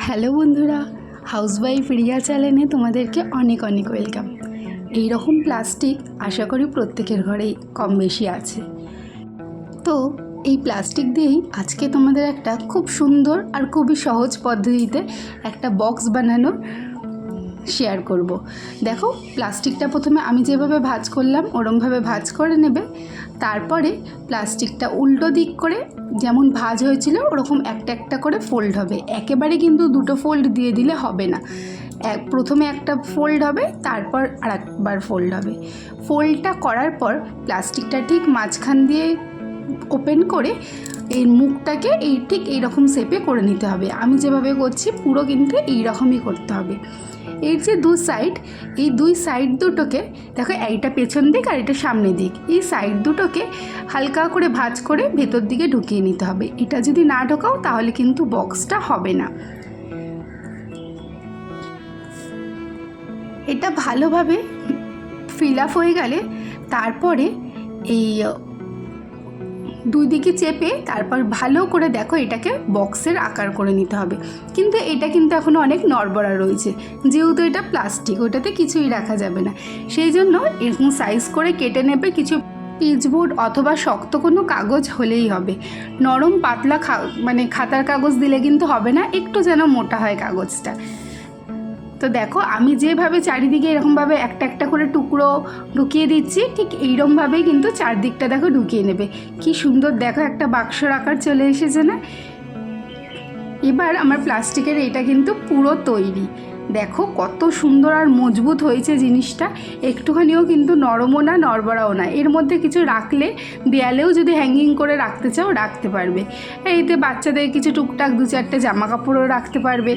Hello বন্ধুরা, housewife Riya চ্যানেলে তোমাদেরকে অনেক অনেক ওয়েলকাম। এই রকম প্লাস্টিক আশা করি প্রত্যেকের ঘরেই কম বেশি আছে। তো এই প্লাস্টিক দিয়েই আজকে তোমাদের একটা খুব সুন্দর আর খুবই সহজ পদ্ধতিতে একটা বক্স বানানোর শেয়ার করব। দেখো, প্লাস্টিকটা প্রথমে আমি যেভাবে ভাঁজ করলাম ওরমভাবে ভাঁজ করে নেবে। তারপরে প্লাস্টিকটা উল্টো দিক করে যেমন ভাঁজ হয়েছিল ওরকম একটা একটা করে ফোল্ড হবে। একেবারে কিন্তু দুটো ফোল্ড দিয়ে দিলে হবে না। প্রথমে একটা ফোল্ড হবে, তারপর আর একবার ফোল্ড হবে। ফোল্ডটা করার পর প্লাস্টিকটা ঠিক মাঝখান দিয়ে ওপেন করে এই মুখটাকে ঠিক এইরকম শেপে করে নিতে হবে। আমি যেভাবে করছি পুরো কিন্তু এইরকমই করতে হবে। এর যে এই দুই সাইড দুটোকে দেখো, এইটা পেছন দিক আর এটা সামনে দিক, এই সাইড দুটোকে হালকা করে ভাঁজ করে ভেতর দিকে ঢুকিয়ে নিতে হবে। এটা যদি না ঢোকাও তাহলে কিন্তু বক্সটা হবে না। এটা ভালোভাবে ফিল আপ হয়ে গেলে তারপরে এই দুই দিকে চেপে তারপর ভালো করে দেখো এটাকে বক্সের আকার করে নিতে হবে। কিন্তু এটা কিন্তু এখনও অনেক নড়বড়া রয়েছে, যেহেতু এটা প্লাস্টিক, ওটাতে কিছুই রাখা যাবে না। সেই জন্য এরকম সাইজ করে কেটে নেবে। কিছু পিচবোর্ড অথবা শক্ত কোনো কাগজ হলেই হবে। নরম পাতলা খাতার কাগজ দিলে কিন্তু হবে না, একটু যেন মোটা হয় কাগজটা। তো দেখো, আমি যেভাবে চারিদিকে এরকমভাবে একটা একটা করে টুকরো ঢুকিয়ে দিচ্ছি, ঠিক এইরকমভাবেই কিন্তু চারদিকটা দেখো ঢুকিয়ে নেবে। কি সুন্দর দেখো একটা বাক্সর আকার চলে এসেছে না? এবার আমার প্লাস্টিকের এটা কিন্তু পুরো তৈরি। দেখো কত সুন্দর আর মজবুত হয়েছে জিনিসটা। একটুখানিও কিন্তু নরমও না নড়বড়াও না। এর মধ্যে কিছু রাখলে দেয়ালেও যদি হ্যাঙ্গিং করে রাখতে চাও রাখতে পারবে। এইতে বাচ্চাদের কিছু টুকটাক দু চারটে জামা কাপড়ও রাখতে পারবে,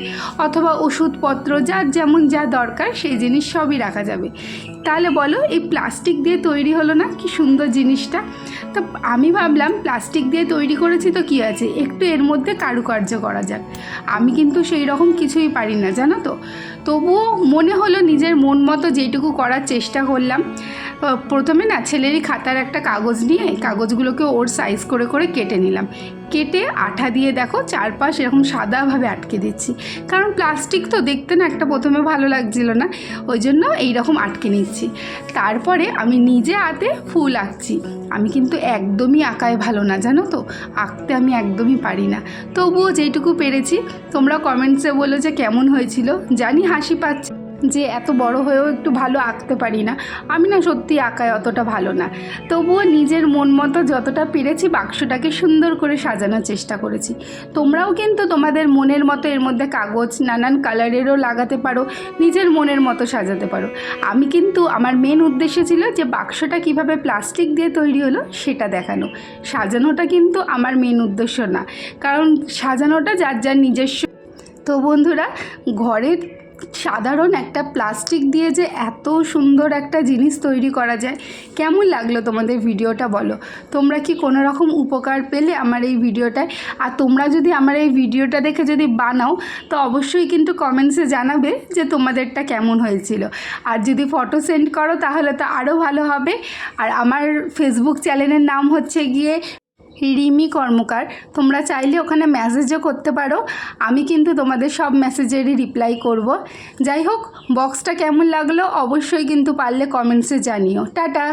অথবা ওষুধপত্র যার যেমন যা দরকার সেই জিনিস সবই রাখা যাবে। তাহলে বলো, এই প্লাস্টিক দিয়ে তৈরি হলো না কি সুন্দর জিনিসটা? তো আমি ভাবলাম প্লাস্টিক দিয়ে তৈরি করেছি তো কী আছে, একটু এর মধ্যে কারুকার্য করা যাক। আমি কিন্তু সেই রকম কিছুই পারি না, জানো তো। তবুও মনে হলো নিজের মন মতো যেটুকু করার চেষ্টা করলাম। প্রথমে না ছেলেরই খাতার একটা কাগজ নিয়ে কাগজগুলোকে ওর সাইজ করে করে কেটে নিলাম। কেটে আঠা দিয়ে দেখো চারপাশ এরকম সাদাভাবে আটকে দিচ্ছি, কারণ প্লাস্টিক তো দেখতে না একটা প্রথমে ভালো লাগছিল না, ওই জন্য এইরকম আটকে নিচ্ছি। তারপরে আমি নিজে হাতে ফুল আঁকছি। আমি কিন্তু একদমই আঁকায় ভালো না, জানো তো, আঁকতে আমি একদমই পারি না। তবুও যেইটুকু পেরেছি, তোমরা কমেন্টসে বলো যে কেমন হয়েছিল। জানি হাসি পাচ্ছে যে এত বড় হয়েও একটু ভালো আঁকতে পারি না। আমি না সত্যি আঁকায় অতটা ভালো না, তবুও নিজের মন মতো যতটা পেরেছি বাক্সটাকে সুন্দর করে সাজানোর চেষ্টা করেছি। তোমরাও কিন্তু তোমাদের মনের মতো এর মধ্যে কাগজ নানান কালারেরও লাগাতে পারো, নিজের মনের মতো সাজাতে পারো। আমি কিন্তু আমার মেন উদ্দেশ্য ছিল যে বাক্সটা কিভাবে প্লাস্টিক দিয়ে তৈরি হলো সেটা দেখানো। সাজানোটা কিন্তু আমার মেন উদ্দেশ্য না, কারণ সাজানোটা যার যার নিজস্ব। তো বন্ধুরা, ঘরের সাধারণ একটা প্লাস্টিক দিয়ে যে এত সুন্দর একটা জিনিস তৈরি করা যায়, কেমন লাগলো তোমাদের ভিডিওটা বলো। তোমরা কি কোনো রকম উপকার পেলে আমার এই ভিডিওটায়? আর তোমরা যদি আমার এই ভিডিওটা দেখে যদি বানাও তো অবশ্যই কিন্তু কমেন্টসে জানাবে যে তোমাদেরটা কেমন হয়েছিল। আর যদি ফটো সেন্ড করো তাহলে তো আরও ভালো হবে। আর আমার ফেসবুক চ্যানেলের নাম হচ্ছে গিয়ে রিমি কর্মকার। তোমরা চাইলে ওখানে মেসেজও করতে পারো, আমি কিন্তু তোমাদের সব মেসেজেরই রিপ্লাই করব। যাই হোক, বক্সটা কেমন লাগলো অবশ্যই কিন্তু পারলে কমেন্টসে জানিও। টাটা।